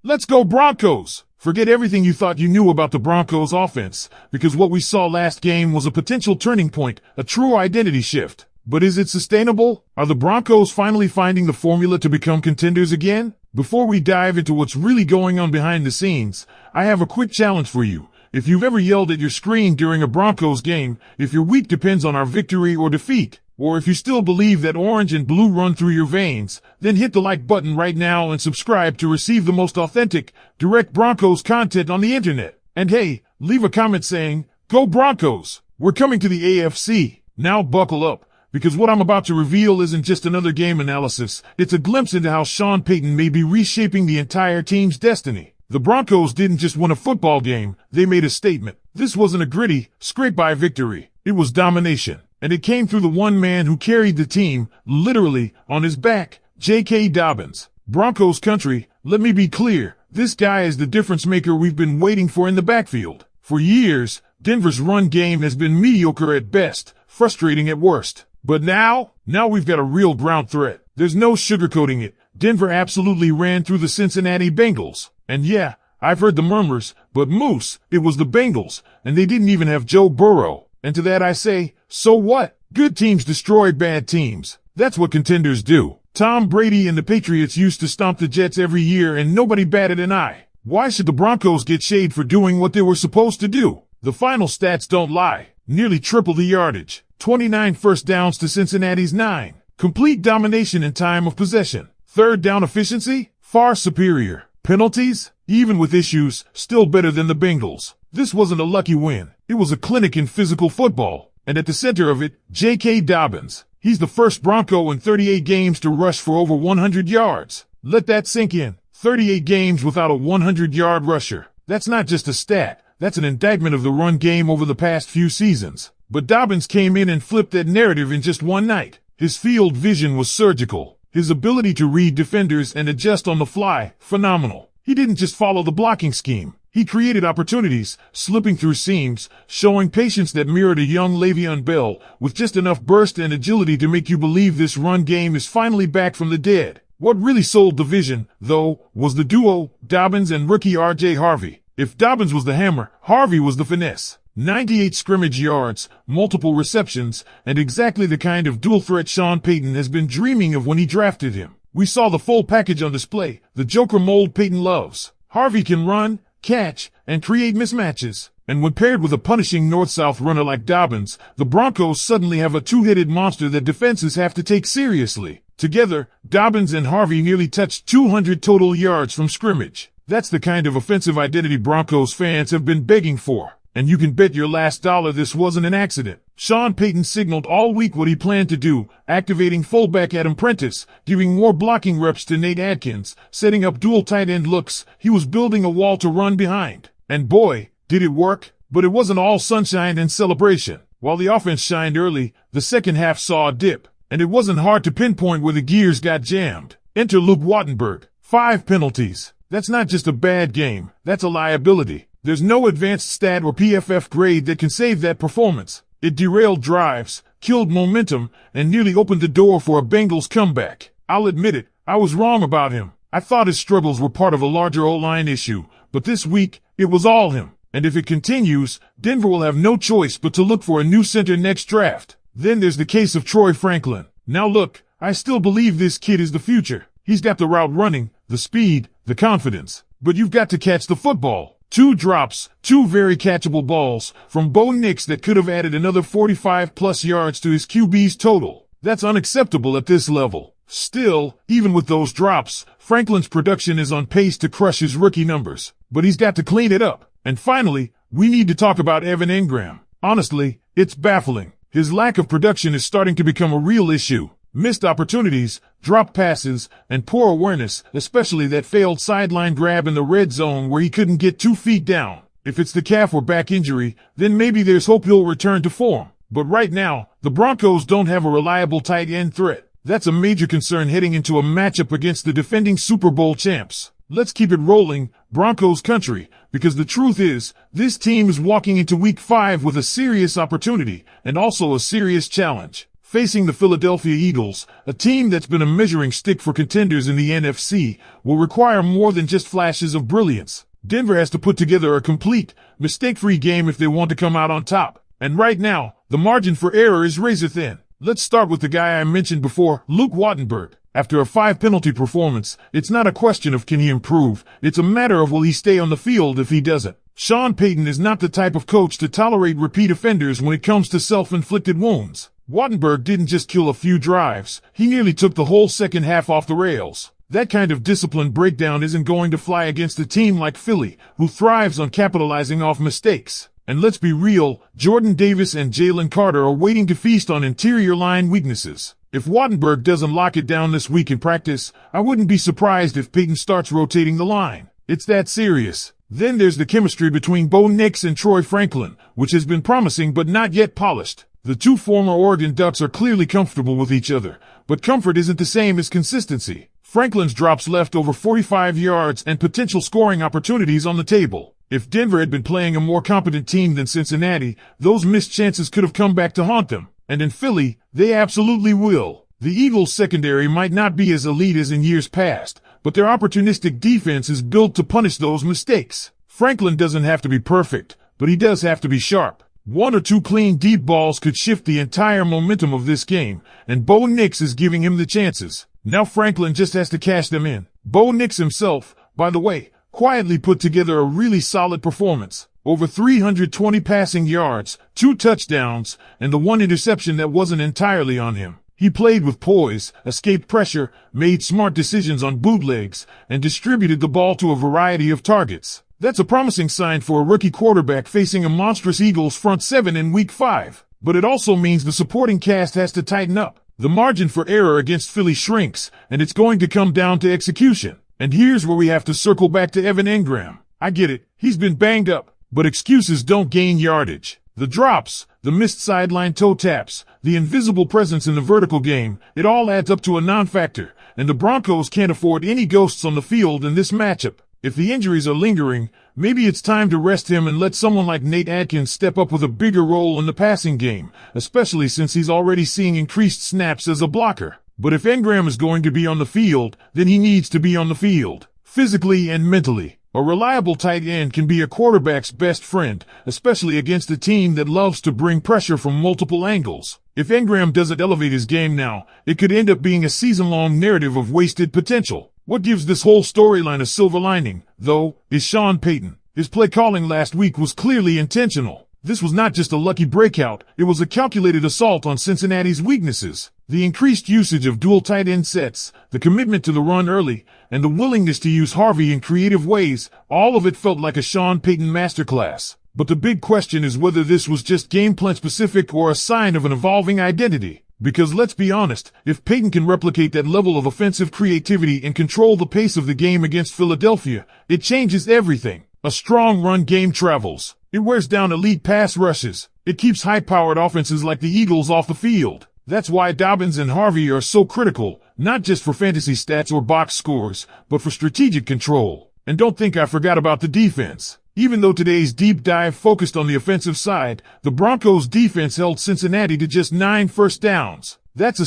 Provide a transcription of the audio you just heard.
Let's go Broncos! Forget everything you thought you knew about the Broncos offense, because what we saw last game was a potential turning point, a true identity shift. But is it sustainable? Are the Broncos finally finding the formula to become contenders again? Before we dive into what's really going on behind the scenes, I have a quick challenge for you. If you've ever yelled at your screen during a Broncos game, if your week depends on our victory or defeat, or if you still believe that orange and blue run through your veins, then hit the like button right now and subscribe to receive the most authentic, direct Broncos content on the internet. And hey, leave a comment saying, "Go Broncos! We're coming to the AFC." Now buckle up, because what I'm about to reveal isn't just another game analysis, it's a glimpse into how Sean Payton may be reshaping the entire team's destiny. The Broncos didn't just win a football game, they made a statement. This wasn't a gritty, scrape-by victory. It was domination. And it came through the one man who carried the team, literally, on his back, J.K. Dobbins. Broncos country, let me be clear, this guy is the difference maker we've been waiting for in the backfield. For years, Denver's run game has been mediocre at best, frustrating at worst. But now we've got a real ground threat. There's no sugarcoating it. Denver absolutely ran through the Cincinnati Bengals. And yeah, I've heard the murmurs, but Moose, it was the Bengals, and they didn't even have Joe Burrow. And to that I say, so what? Good teams destroy bad teams. That's what contenders do. Tom Brady and the Patriots used to stomp the Jets every year and nobody batted an eye. Why should the Broncos get shade for doing what they were supposed to do? The final stats don't lie. Nearly triple the yardage. 29 first downs to Cincinnati's 9. Complete domination in time of possession. Third down efficiency? Far superior. Penalties? Even with issues, still better than the Bengals. This wasn't a lucky win. It was a clinic in physical football. And at the center of it, J.K. Dobbins. He's the first Bronco in 38 games to rush for over 100 yards. Let that sink in. 38 games without a 100-yard rusher. That's not just a stat. That's an indictment of the run game over the past few seasons. But Dobbins came in and flipped that narrative in just one night. His field vision was surgical. His ability to read defenders and adjust on the fly, phenomenal. He didn't just follow the blocking scheme. He created opportunities, slipping through seams, showing patience that mirrored a young Le'Veon Bell, with just enough burst and agility to make you believe this run game is finally back from the dead. What really sold the vision, though, was the duo, Dobbins and rookie R.J. Harvey. If Dobbins was the hammer, Harvey was the finesse. 98 scrimmage yards, multiple receptions, and exactly the kind of dual threat Sean Payton has been dreaming of when he drafted him. We saw the full package on display, the Joker mold Payton loves. Harvey can run, catch, and create mismatches. And when paired with a punishing north-south runner like Dobbins, the Broncos suddenly have a two-headed monster that defenses have to take seriously. Together, Dobbins and Harvey nearly touched 200 total yards from scrimmage. That's the kind of offensive identity Broncos fans have been begging for. And you can bet your last dollar this wasn't an accident. Sean Payton signaled all week what he planned to do, activating fullback Adam Prentice, giving more blocking reps to Nate Adkins, setting up dual tight end looks. He was building a wall to run behind. And boy, did it work. But it wasn't all sunshine and celebration. While the offense shined early, the second half saw a dip. And it wasn't hard to pinpoint where the gears got jammed. Enter Luke Wattenberg. 5 penalties. That's not just a bad game. That's a liability. There's no advanced stat or PFF grade that can save that performance. It derailed drives, killed momentum, and nearly opened the door for a Bengals comeback. I'll admit it, I was wrong about him. I thought his struggles were part of a larger O-line issue, but this week, it was all him. And if it continues, Denver will have no choice but to look for a new center next draft. Then there's the case of Troy Franklin. Now look, I still believe this kid is the future. He's got the route running, the speed, the confidence. But you've got to catch the football. 2 drops, 2 very catchable balls from Bo Nix that could have added another 45-plus yards to his QB's total. That's unacceptable at this level. Still, even with those drops, Franklin's production is on pace to crush his rookie numbers. But he's got to clean it up. And finally, we need to talk about Evan Engram. Honestly, it's baffling. His lack of production is starting to become a real issue. Missed opportunities, dropped passes, and poor awareness, especially that failed sideline grab in the red zone where he couldn't get 2 feet down. If it's the calf or back injury, then maybe there's hope he'll return to form. But right now, the Broncos don't have a reliable tight end threat. That's a major concern heading into a matchup against the defending Super Bowl champs. Let's keep it rolling, Broncos country, because the truth is, this team is walking into Week 5 with a serious opportunity and also a serious challenge. Facing the Philadelphia Eagles, a team that's been a measuring stick for contenders in the NFC, will require more than just flashes of brilliance. Denver has to put together a complete, mistake-free game if they want to come out on top. And right now, the margin for error is razor thin. Let's start with the guy I mentioned before, Luke Wattenberg. After a 5-penalty performance, it's not a question of can he improve, it's a matter of will he stay on the field if he doesn't. Sean Payton is not the type of coach to tolerate repeat offenders when it comes to self-inflicted wounds. Wattenberg didn't just kill a few drives, he nearly took the whole second half off the rails. That kind of discipline breakdown isn't going to fly against a team like Philly, who thrives on capitalizing off mistakes. And let's be real, Jordan Davis and Jalen Carter are waiting to feast on interior line weaknesses. If Wattenberg doesn't lock it down this week in practice, I wouldn't be surprised if Payton starts rotating the line. It's that serious. Then there's the chemistry between Bo Nix and Troy Franklin, which has been promising but not yet polished. The two former Oregon Ducks are clearly comfortable with each other, but comfort isn't the same as consistency. Franklin's drops left over 45 yards and potential scoring opportunities on the table. If Denver had been playing a more competent team than Cincinnati, those missed chances could have come back to haunt them. And in Philly, they absolutely will. The Eagles' secondary might not be as elite as in years past, but their opportunistic defense is built to punish those mistakes. Franklin doesn't have to be perfect, but he does have to be sharp. One or two clean deep balls could shift the entire momentum of this game, and Bo Nix is giving him the chances. Now Franklin just has to cash them in. Bo Nix himself, by the way, quietly put together a really solid performance. Over 320 passing yards, 2 touchdowns, and the 1 interception that wasn't entirely on him. He played with poise, escaped pressure, made smart decisions on bootlegs, and distributed the ball to a variety of targets. That's a promising sign for a rookie quarterback facing a monstrous Eagles front seven in Week 5. But it also means the supporting cast has to tighten up. The margin for error against Philly shrinks, and it's going to come down to execution. And here's where we have to circle back to Evan Engram. I get it, he's been banged up, but excuses don't gain yardage. The drops, the missed sideline toe taps, the invisible presence in the vertical game, it all adds up to a non-factor, and the Broncos can't afford any ghosts on the field in this matchup. If the injuries are lingering, maybe it's time to rest him and let someone like Nate Atkins step up with a bigger role in the passing game, especially since he's already seeing increased snaps as a blocker. But if Engram is going to be on the field, then he needs to be on the field, physically and mentally. A reliable tight end can be a quarterback's best friend, especially against a team that loves to bring pressure from multiple angles. If Engram doesn't elevate his game now, it could end up being a season-long narrative of wasted potential. What gives this whole storyline a silver lining, though, is Sean Payton. His play calling last week was clearly intentional. This was not just a lucky breakout, it was a calculated assault on Cincinnati's weaknesses. The increased usage of dual tight end sets, the commitment to the run early, and the willingness to use Harvey in creative ways, all of it felt like a Sean Payton masterclass. But the big question is whether this was just game plan specific or a sign of an evolving identity. Because let's be honest, if Payton can replicate that level of offensive creativity and control the pace of the game against Philadelphia, it changes everything. A strong run game travels. It wears down elite pass rushes. It keeps high-powered offenses like the Eagles off the field. That's why Dobbins and Harvey are so critical, not just for fantasy stats or box scores, but for strategic control. And don't think I forgot about the defense. Even though today's deep dive focused on the offensive side, the Broncos defense held Cincinnati to just 9 first downs. That's a